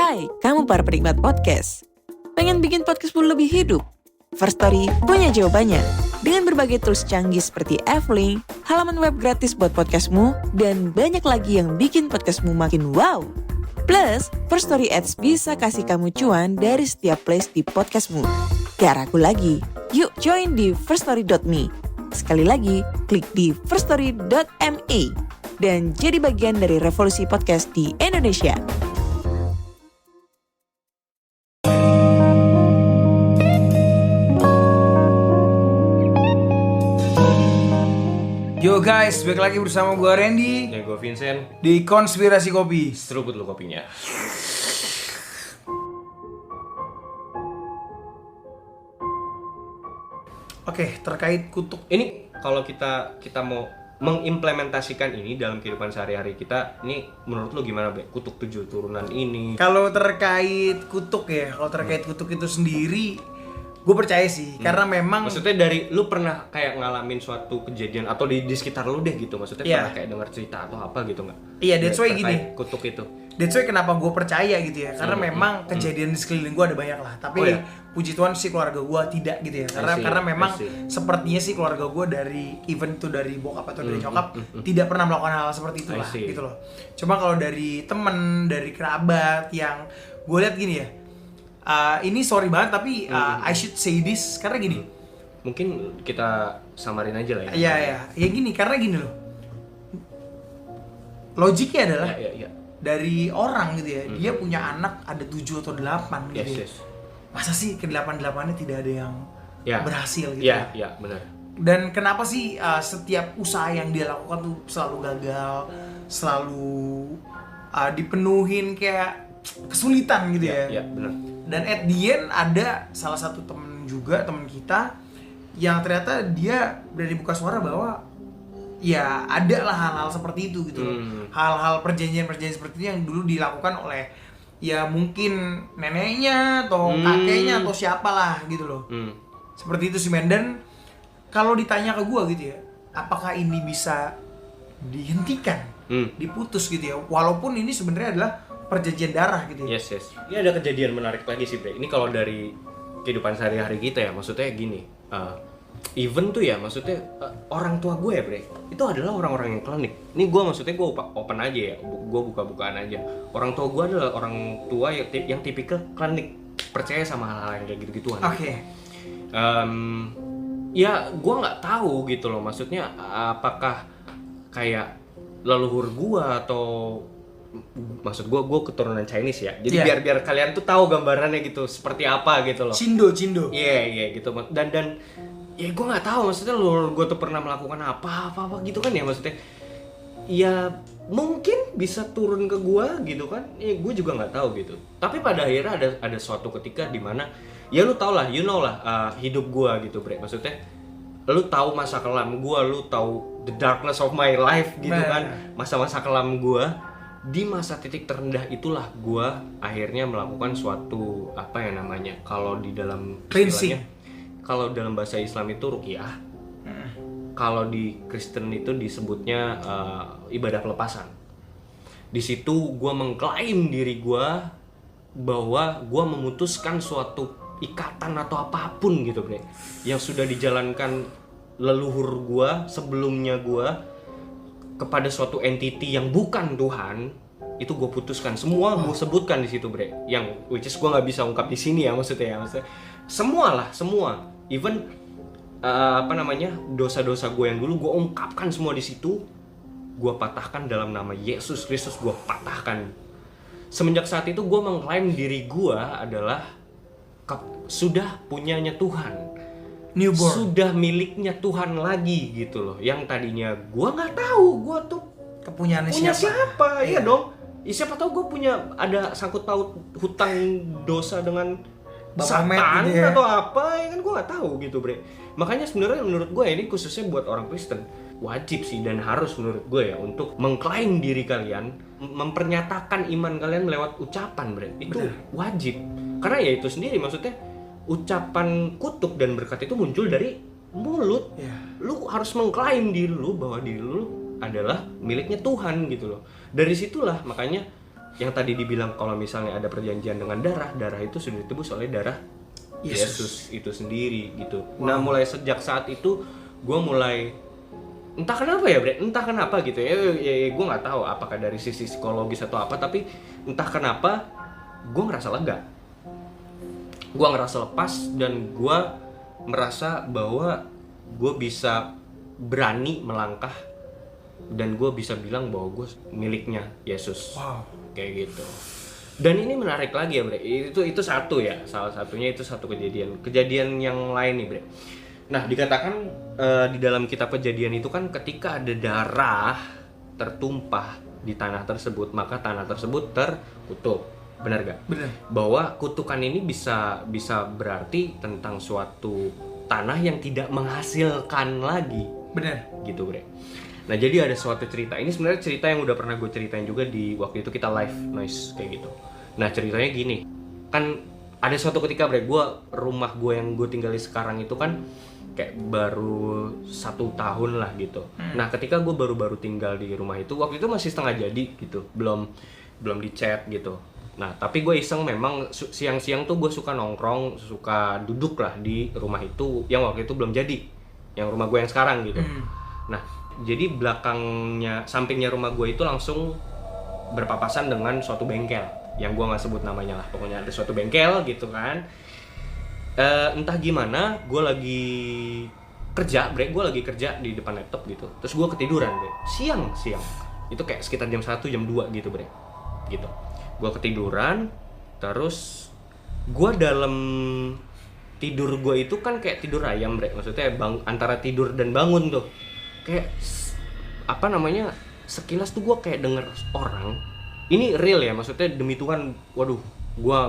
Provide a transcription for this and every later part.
Hai, kamu para penikmat podcast. Pengen bikin podcastmu lebih hidup? First Story punya jawabannya. Dengan berbagai tools canggih seperti F-Link, halaman web gratis buat podcastmu, dan banyak lagi yang bikin podcastmu makin wow. Plus, First Story Ads bisa kasih kamu cuan dari setiap place di podcastmu. Gak ragu lagi, yuk join di firststory.me. Sekali lagi, klik di firststory.me dan jadi bagian dari revolusi podcast di Indonesia. Yo guys, balik lagi bersama gue Randy Ya gue Vincent. di Konspirasi Kopi. Seruput lu kopinya. Oke, terkait kutuk. Ini kalau kita mau mengimplementasikan ini dalam kehidupan sehari-hari kita, ini menurut lu gimana, Be? Kutuk 7 turunan ini. Kalau terkait kutuk ya, kalau terkait kutuk itu sendiri, gue percaya sih, karena memang Maksudnya dari lu pernah kayak ngalamin suatu kejadian atau di sekitar lu deh gitu. Maksudnya Iya. pernah kayak dengar cerita atau apa gitu nggak? Iya, that's why Terkait gini. kutuk itu. That's why kenapa gue percaya gitu ya, karena memang kejadian di sekeliling gue ada banyak lah. Tapi Oh, iya? puji Tuhan sih keluarga gue tidak gitu ya, I see, karena memang I see. sepertinya sih keluarga gue dari even itu dari bokap atau dari nyokap tidak pernah melakukan hal seperti itu I lah see. gitu loh. Cuma kalau dari temen, dari kerabat yang gue lihat gini ya, ini sorry banget tapi I should say this karena gini. Mungkin kita samarin aja lah ya. Iya ya gini, karena gini loh. Logiknya adalah Iya. dari orang gitu ya, dia punya anak ada 7 atau 8 gitu. Yes, ya. yes. Masa sih ke-8-8-nya tidak ada yang Ya. berhasil gitu Iya, ya. benar. Dan kenapa sih setiap usaha yang dia lakukan tuh selalu gagal, selalu dipenuhin kayak kesulitan gitu ya. Iya, benar. Dan at the end ada salah satu temen kita yang ternyata dia berani buka suara bahwa ya ada lah hal-hal seperti itu gitu loh. Hal-hal perjanjian-perjanjian seperti itu yang dulu dilakukan oleh ya mungkin neneknya atau kakeknya atau siapalah gitu loh. Seperti itu sih men. Dan kalau ditanya ke gua gitu ya, apakah ini bisa dihentikan, diputus gitu ya, walaupun ini sebenarnya adalah perjanjian darah gitu ya. Yes. Ini ada kejadian menarik lagi sih, Bre. Ini kalau dari kehidupan sehari-hari kita ya, maksudnya gini. Even tuh ya, maksudnya orang tua gue ya, Bre, itu adalah orang-orang yang klinik. Ini gue maksudnya gue open aja ya, gue buka-bukaan aja. Orang tua gue adalah orang tua yang tipikal klinik, percaya sama hal-hal yang kayak gitu-gituan. Oke. Ya gue nggak tahu gitu loh, maksudnya apakah kayak leluhur gue atau maksud gue keturunan Chinese ya, jadi biar kalian tuh tahu gambarannya gitu seperti apa gitu loh. Cindo. Iya gitu. Dan ya gue nggak tahu, maksudnya leluhur gue tuh pernah melakukan apa gitu kan ya, maksudnya ya mungkin bisa turun ke gue gitu kan, ya gue juga nggak tahu gitu. Tapi pada akhirnya ada suatu ketika di mana ya lu tau lah, hidup gue gitu, Bre, maksudnya lu tahu masa kelam gue, lu tahu the darkness of my life gitu kan, masa-masa kelam gue. Di masa titik terendah itulah gue akhirnya melakukan suatu apa ya namanya, kalau di dalam istilahnya, kalau dalam bahasa Islam itu ruqyah, kalau di Kristen itu disebutnya ibadah pelepasan. Di situ gue mengklaim diri gue bahwa gue memutuskan suatu ikatan atau apapun gitu, Bre, yang sudah dijalankan leluhur gue sebelumnya gue kepada suatu entity yang bukan Tuhan, itu gue putuskan. Semua gue sebutkan di situ, Bre, yang which is gue nggak bisa ungkap di sini ya, maksudnya semua even dosa-dosa gue yang dulu gue ungkapkan semua di situ, gue patahkan dalam nama Yesus Kristus, gue patahkan. Semenjak saat itu gue mengklaim diri gue adalah sudah punyanya Tuhan, Newborn. sudah miliknya Tuhan lagi gitu loh. Yang tadinya gue nggak tahu gue tuh Kepunyaannya punya siapa. Iya dong. Siapa tahu gue punya ada sangkut paut hutang dosa dengan Satan gitu ya, atau apa, ya kan gue nggak tahu gitu, Bre. Makanya sebenarnya menurut gue ini khususnya buat orang Kristen wajib sih dan harus menurut gue ya untuk mengklaim diri kalian, mempernyatakan iman kalian lewat ucapan, Bre. Itu wajib. Karena ya itu sendiri, maksudnya ucapan kutuk dan berkat itu muncul dari mulut. Lu harus mengklaim diri lu bahwa diri lu adalah miliknya Tuhan gitu loh. Dari situlah makanya yang tadi dibilang kalau misalnya ada perjanjian dengan darah itu sudah ditebus oleh darah Yesus itu sendiri gitu. Nah mulai sejak saat itu gue mulai entah kenapa ya Bre, entah kenapa gitu ya gue nggak tahu apakah dari sisi psikologis atau apa, tapi entah kenapa gue ngerasa lega, gue ngerasa lepas, dan gue merasa bahwa gue bisa berani melangkah dan gue bisa bilang bahwa gue miliknya Yesus. Kayak gitu. Dan ini menarik lagi ya Bre, itu satu ya, salah satunya itu satu kejadian yang lain nih Bre. Nah dikatakan di dalam kitab Kejadian itu kan ketika ada darah tertumpah di tanah tersebut, maka tanah tersebut terkutuk. Benar gak? Benar. Bahwa kutukan ini bisa berarti tentang suatu tanah yang tidak menghasilkan lagi. Benar. Gitu Bre. Nah jadi ada suatu cerita, ini sebenarnya cerita yang udah pernah gue ceritain juga di waktu itu kita live noise kayak gitu. Nah ceritanya gini, kan ada suatu ketika Bre, rumah gue yang gue tinggali sekarang itu kan kayak baru 1 tahun lah gitu. Nah ketika gue baru tinggal di rumah itu, waktu itu masih setengah jadi gitu, belum dicat gitu. Nah tapi gue iseng, memang siang-siang tuh gue suka nongkrong, suka duduk lah di rumah itu yang waktu itu belum jadi, yang rumah gue yang sekarang gitu. Nah jadi sampingnya rumah gue itu langsung berpapasan dengan suatu bengkel yang gue nggak sebut namanya lah, pokoknya ada suatu bengkel gitu kan. Entah gimana gue lagi kerja di depan laptop gitu, terus gue ketiduran Bre. siang itu kayak sekitar jam 1 jam 2 gitu Bre, gitu. Gue ketiduran, terus gue dalam tidur gue itu kan kayak tidur ayam Bre, maksudnya antara tidur dan bangun tuh kayak sekilas tuh gue kayak denger orang, ini real ya, maksudnya demi Tuhan, waduh gue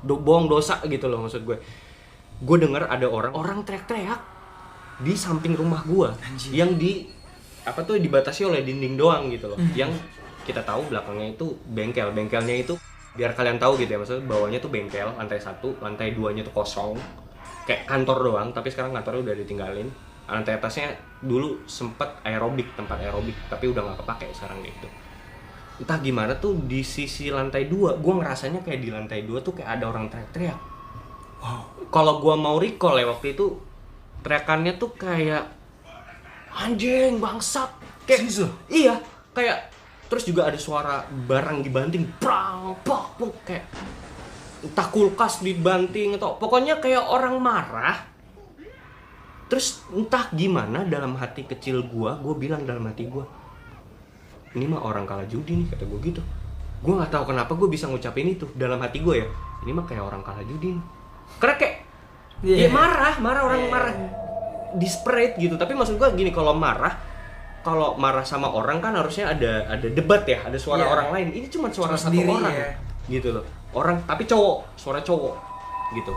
bohong dosa gitu loh, maksud gue denger ada orang teriak-teriak di samping rumah gue yang dibatasi oleh dinding doang gitu loh. Yang kita tahu belakangnya itu bengkelnya itu biar kalian tahu gitu ya, maksudnya bawahnya tuh bengkel, lantai 1, lantai 2 nya tuh kosong kayak kantor doang, tapi sekarang kantornya udah ditinggalin. Lantai atasnya dulu sempet tempat aerobik, tapi udah nggak kepake sekarang gitu. Entah gimana tuh di sisi lantai 2, gue ngerasanya kayak di lantai 2 tuh kayak ada orang teriak-teriak. Kalau gue mau recall ya waktu itu teriakannya tuh kayak anjing, bangsat, kayak iya, kayak terus juga ada suara barang dibanting, prang, pok, kayak entah kulkas dibanting atau pokoknya kayak orang marah. Terus entah gimana dalam hati kecil gue bilang dalam hati gue, ini mah orang kalah judi nih, kata gue gitu. Gue nggak tahu kenapa gue bisa ngucapin itu dalam hati gue ya, ini mah kayak orang kalah judi nih. Karena kayak marah orang marah desperate gitu. Tapi maksud gue gini, kalau marah sama orang kan harusnya ada debat ya, ada suara orang lain. Ini cuma suara satu orang gitu loh, orang tapi suara cowok gitu.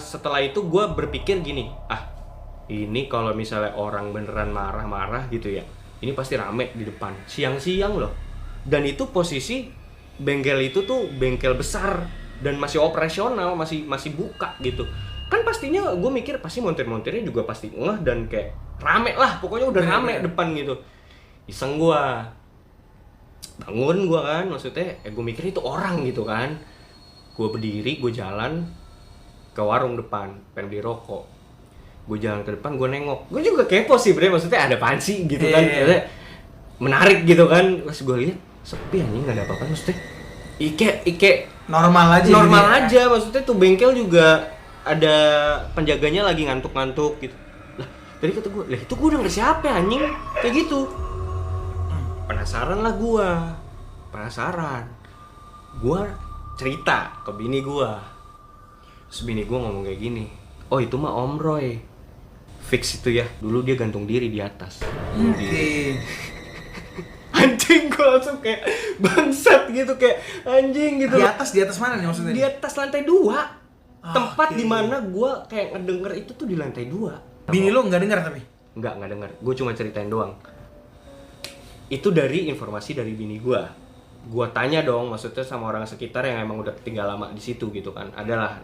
Setelah itu gue berpikir gini, ini kalau misalnya orang beneran marah-marah gitu ya, ini pasti rame di depan, siang-siang loh. Dan itu posisi bengkel itu tuh bengkel besar dan masih operasional, masih buka gitu. Kan pastinya gue mikir pasti montir-montirnya juga pasti ngeh dan kayak rame lah, pokoknya udah rame depan gitu. Iseng gue bangun gue kan, maksudnya gue mikir itu orang gitu kan. Gue berdiri, gue jalan ke warung depan, pengen beli rokok. Gue jalan ke depan, gue nengok. Gue juga kepo sih Bre, maksudnya ada apaan sih gitu kan. Menarik gitu kan. Pas gue lihat sepi anjing, enggak ada apa-apa, maksudnya Ike normal aja, maksudnya tuh bengkel juga ada penjaganya lagi ngantuk-ngantuk gitu. Lah, tadi kata gue, itu gue udah nggak siapa ya anjing, kayak gitu. Penasaran lah gue. Gue cerita ke bini gue. Terus bini gue ngomong kayak gini, oh itu mah Om Roy, fix itu ya, dulu dia gantung diri di atas. Anjing, gue langsung kayak bangsat gitu, kayak anjing gitu. Di atas mana nih maksudnya? Di atas lantai 2. Tempat dimana gue kayak ngedenger itu tuh di lantai 2. Bini lo nggak dengar tapi? Nggak denger, gue cuma ceritain doang. Itu dari informasi dari bini gue. Gue tanya dong, maksudnya sama orang sekitar yang emang udah tinggal lama di situ gitu kan. Adalah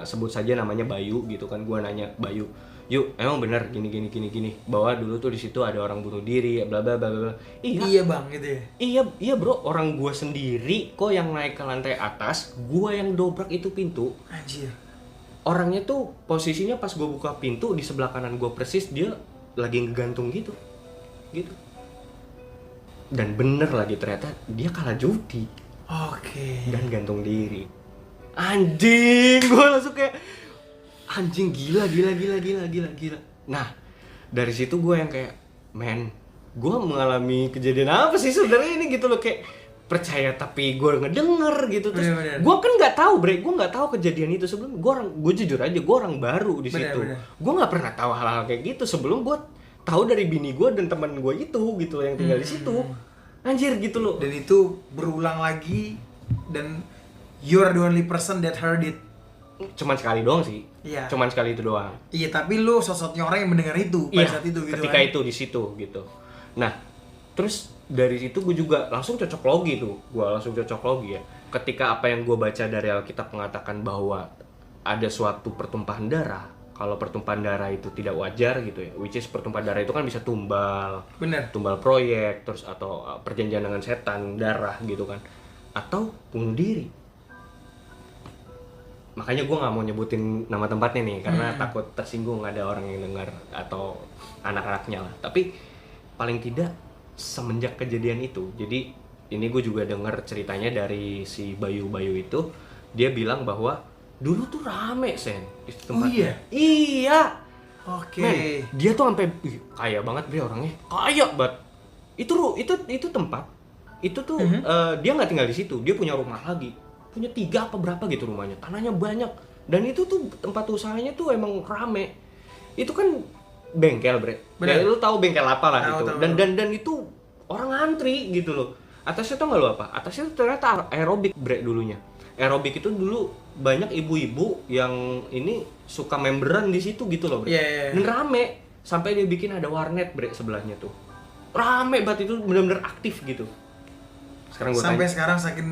sebut saja namanya Bayu gitu kan. Gue nanya, Bayu, yuk emang benar gini bahwa dulu tuh di situ ada orang bunuh diri bla bla bla bla. Iya bang gitu ya. Iya bro, orang gua sendiri kok yang naik ke lantai atas, gua yang dobrak itu pintu. Anjir. Orangnya tuh posisinya pas gua buka pintu di sebelah kanan gua persis, dia lagi ngegantung gitu. Dan bener lagi ternyata dia kalah judi. Oke. Dan gantung diri. Anjing, gua langsung kayak anjing gila. Nah, dari situ gue yang kayak, men, gue mengalami kejadian apa sih sebenarnya ini gitu loh, kayak percaya tapi gue ngedenger gitu. Terus gue kan nggak tahu bre, gue nggak tahu kejadian itu sebelum. Gue jujur aja, gue orang baru di situ. Gue nggak pernah tahu hal-hal kayak gitu sebelum gue tahu dari bini gue dan teman gue itu gitu yang tinggal di situ. Anjir gitu loh. Dan itu berulang lagi dan you're the only person that heard it. Cuman sekali doang sih. Iya. Cuman sekali itu doang. Iya, tapi lu sosoknya orang yang mendengar itu pada saat itu gitu ketika kan. itu di situ gitu. Nah, terus dari situ gue juga langsung cocok logi tuh. Gue langsung cocok logi ya. Ketika apa yang gue baca dari Alkitab mengatakan bahwa ada suatu pertumpahan darah. Kalau pertumpahan darah itu tidak wajar gitu ya. Which is pertumpahan darah itu kan bisa tumbal. Bener. Tumbal proyek terus atau perjanjian dengan setan, darah gitu kan. Atau bunuh diri. Makanya gue nggak mau nyebutin nama tempatnya nih karena takut tersinggung ada orang yang dengar atau anak-anaknya lah. Tapi paling tidak semenjak kejadian itu, jadi ini gue juga dengar ceritanya dari si Bayu itu, dia bilang bahwa dulu tuh rame Sen di tempatnya. Iya. Oke. Men, dia tuh sampai kaya banget bre orangnya, kaya banget. Itu tempat itu tuh dia nggak tinggal di situ, dia punya rumah lagi. Punya 3 apa berapa gitu rumahnya, tanahnya banyak, dan itu tuh tempat usahanya tuh emang rame. Itu kan bengkel bre, kayak lu tahu bengkel apa lah gitu. Dan itu orang antri gitu loh. Atasnya tuh nggak lu apa? Atasnya tuh ternyata aerobik bre dulunya. Aerobik itu dulu banyak ibu-ibu yang ini suka memberan di situ gitu loh bre. Dan rame sampai dia bikin ada warnet bre sebelahnya tuh. Rame banget, itu benar-benar aktif gitu. Sekarang gua sampai tanya, sekarang saking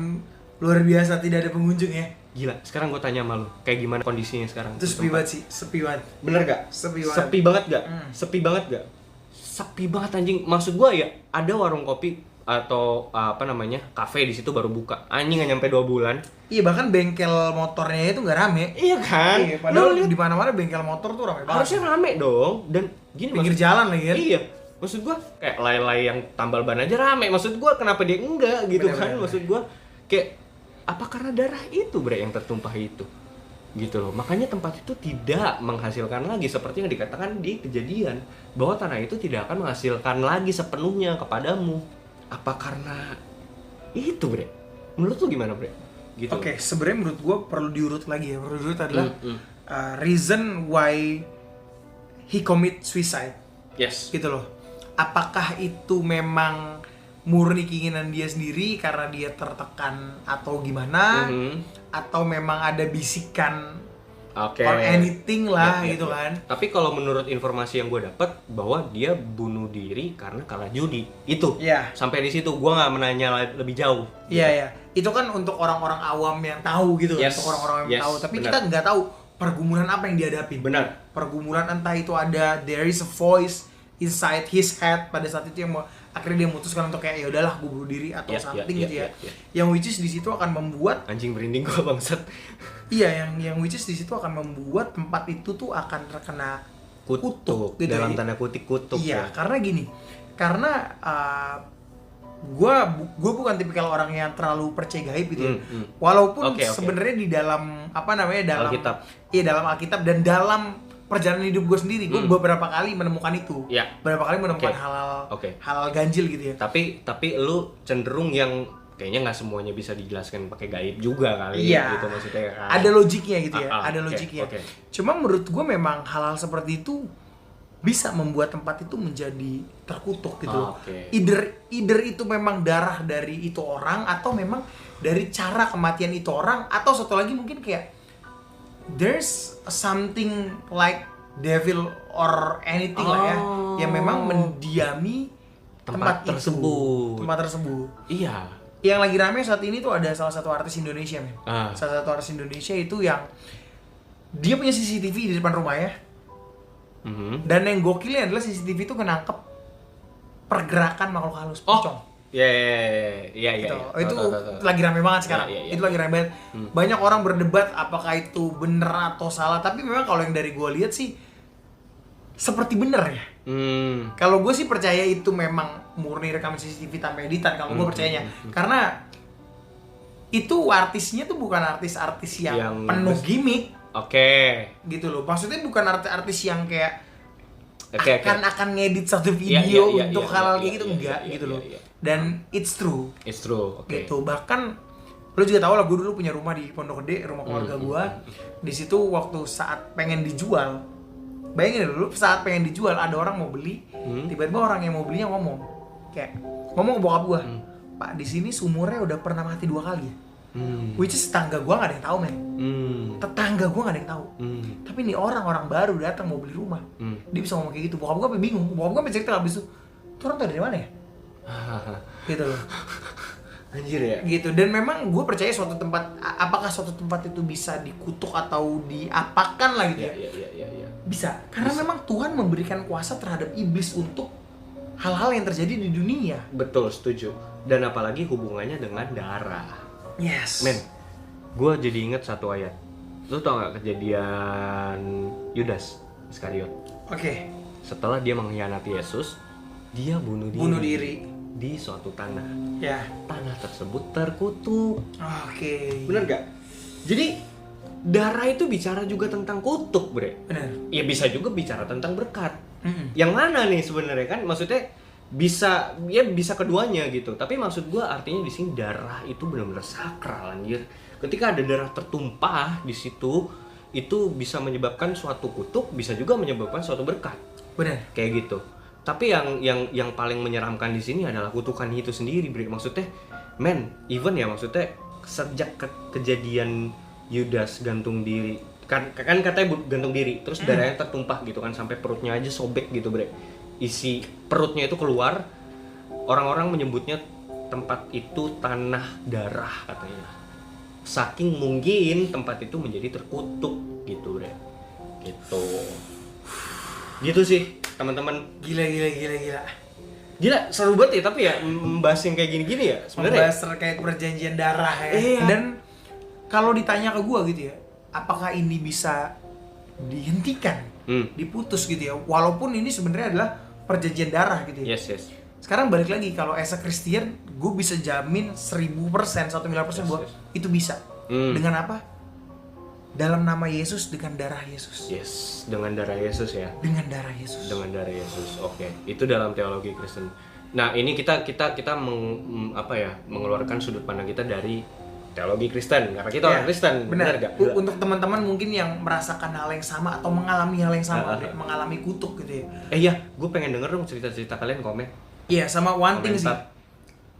luar biasa tidak ada pengunjung ya. gila, sekarang gue tanya sama lu, kayak gimana kondisinya sekarang? Itu sepi banget sih, sepi banget. Bener gak? Sepi banget. Sepi banget gak? Sepi banget gak? Sepi banget anjing. Maksud gue ya, ada warung kopi atau apa namanya, kafe di situ baru buka. Anjing gak nyampe 2 bulan. Iya, bahkan bengkel motornya itu nggak rame. Iya kan? Iya, padahal di mana-mana bengkel motor tuh rame banget. Harusnya rame dong. Dan gini pinggir jalan lagi kan. Iya. Maksud gue kayak lay-lay yang tambal ban aja rame. Maksud gue kenapa dia enggak gitu kan? Maksud gue kayak apa karena darah itu bre yang tertumpah itu gitu loh. Makanya tempat itu tidak menghasilkan lagi seperti yang dikatakan di kejadian bahwa tanah itu tidak akan menghasilkan lagi sepenuhnya kepadamu. Apa karena itu bre? Menurut lu gimana bre? Gitu. Oke, sebenarnya menurut gue perlu diurut lagi ya. Perlu diurut adalah reason why he commit suicide. Yes. Gitu loh. Apakah itu memang murni keinginan dia sendiri karena dia tertekan atau gimana, atau memang ada bisikan or anything lah gitu kan. Tapi kalau menurut informasi yang gue dapat bahwa dia bunuh diri karena kalah judi itu. Sampai di situ gue nggak menanya lebih jauh. Iya. Itu kan untuk orang-orang awam yang tahu gitu, untuk orang-orang yang tahu. Tapi kita nggak tahu pergumulan apa yang dihadapi. Benar. Pergumulan entah itu ada there is a voice inside his head pada saat itu yang akhirnya dia memutuskan untuk kayak ya udahlah gue bunuh diri atau something gitu ya. Yang which is di situ akan membuat anjing berinding gue bangsat. Iya, yang which is di situ akan membuat tempat itu tuh akan terkena kutuk gitu dalam ya. tanda kutip kutuk. Iya, karena gini. Karena gue bukan tipikal orang yang terlalu percaya gaib gitu. Walaupun sebenarnya di dalam apa namanya dalam Alkitab. Iya, dalam Alkitab dan dalam perjalanan hidup gue sendiri, gue beberapa kali menemukan itu. Beberapa kali menemukan hal ganjil gitu ya. Tapi lu cenderung yang kayaknya nggak semuanya bisa dijelaskan pakai gaib juga kali. Gitu maksudnya kan. Ada logiknya gitu ya. Ada logiknya. Cuma menurut gue memang hal-hal seperti itu bisa membuat tempat itu menjadi terkutuk gitu. Either itu memang darah dari itu orang atau memang dari cara kematian itu orang, atau satu lagi mungkin kayak there's something like devil or anything lah ya yang memang mendiami tempat tersebut. Iya. Yang lagi rame saat ini tuh ada salah satu artis Indonesia, men. Salah satu artis Indonesia itu yang dia punya CCTV di depan rumahnya. Dan yang gokilnya adalah CCTV itu nangkep pergerakan makhluk halus, Oh, pocong. iya. Gitu. Itu Tahu. lagi rame banget sekarang. Iya. Itu lagi rame banget. Banyak orang berdebat apakah itu bener atau salah. Tapi memang kalau yang dari gue lihat sih seperti bener ya. Kalau gue sih percaya itu memang murni rekaman CCTV tanpa editan. Kalau gue percayanya, karena itu artisnya tuh bukan artis-artis yang penuh gimmick. Oke. Gitu loh. Maksudnya bukan artis yang kayak Oke. akan ngedit satu video Iya, untuk iya, hal iya, kayak gitu, iya, enggak iya, gitu iya, loh. iya. Dan it's true. It's true. Oke. Gitu. Bahkan lo juga tahu lah, gue dulu punya rumah di Pondok Gede, rumah keluarga gue. Di situ waktu saat pengen dijual, bayangin dulu saat pengen dijual ada orang mau beli, tiba-tiba orang yang mau belinya ngomong ke bokap gue, Pak, di sini sumurnya udah pernah mati 2 kali ya. Which is tetangga gue gak ada yang tahu, men. Tetangga gue gak ada yang tahu. Tapi nih orang baru datang mau beli rumah, dia bisa ngomong kayak gitu. Bokap gue sampai bingung. Bokap gue sampai cerita habis itu, tuh orang tau dari mana ya? Gitu loh. Anjir ya. Gitu. Dan memang gue percaya suatu tempat, apakah suatu tempat itu bisa dikutuk atau diapakan lah gitu ya? Iya. Bisa. Karena memang Tuhan memberikan kuasa terhadap iblis untuk hal-hal yang terjadi di dunia. Betul, setuju. Dan apalagi hubungannya dengan darah. Yes. Men, gue jadi inget satu ayat. Lu tau gak kejadian Yudas Iskariot? Oke. Setelah dia mengkhianati Yesus, dia bunuh diri di suatu tanah. Ya. Tanah tersebut terkutuk. Oke. Bener gak? Jadi darah itu bicara juga tentang kutuk, bre. Bener. Ya bisa juga bicara tentang berkat. Yang mana nih sebenarnya kan? Maksudnya bisa keduanya gitu. Tapi maksud gue artinya di sini darah itu benar-benar sakral, anjir. Ketika ada darah tertumpah di situ, itu bisa menyebabkan suatu kutuk, bisa juga menyebabkan suatu berkat. Bener. Kayak gitu. Tapi yang paling menyeramkan di sini adalah kutukan itu sendiri, bre. Maksudnya, even ya maksudnya sejak kejadian Yudas gantung diri, kan katanya gantung diri, terus darahnya tertumpah gitu kan sampai perutnya aja sobek gitu, bre. Isi perutnya itu keluar, orang-orang menyebutnya tempat itu tanah darah katanya. Saking mungkin tempat itu menjadi terkutuk gitu, bre. Gitu sih, teman-teman. Gila, seru banget ya, tapi ya membahas yang kayak gini-gini ya sebenarnya. Membahas terkait perjanjian darah ya. Iya. Dan kalau ditanya ke gue gitu ya, apakah ini bisa dihentikan, diputus gitu ya? Walaupun ini sebenarnya adalah perjanjian darah gitu ya. Yes. Sekarang balik lagi, kalau as a Christian, gue bisa jamin 1000%, 1 miliar persen bahwa itu bisa. Dengan apa? Dalam nama Yesus, dengan darah Yesus. Yes, dengan darah Yesus ya. Dengan darah Yesus. Dengan darah Yesus. Oke, itu dalam teologi Kristen. Nah, ini kita mengeluarkan sudut pandang kita dari teologi Kristen karena kita orang Kristen. Benar gak? Untuk teman-teman mungkin yang merasakan hal yang sama atau mengalami hal yang sama, mengalami kutuk gitu ya. Iya, gue pengen denger dong cerita-cerita kalian, komen. Iya, sama one thing sih. Komentar.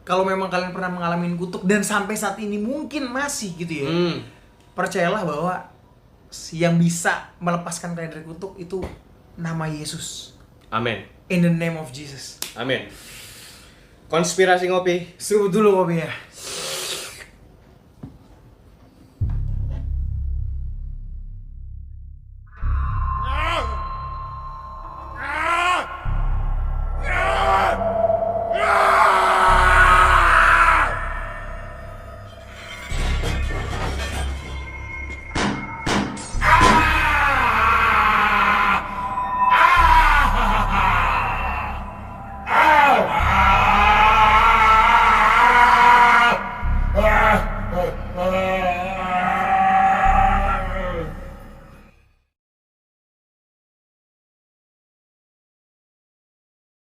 Kalau memang kalian pernah mengalami kutuk dan sampai saat ini mungkin masih gitu ya. Percayalah bahwa yang bisa melepaskan kalian dari kutuk itu nama Yesus. Amin. In the name of Jesus. Amin. Konspirasi ngopi. Seruput dulu kopi ya.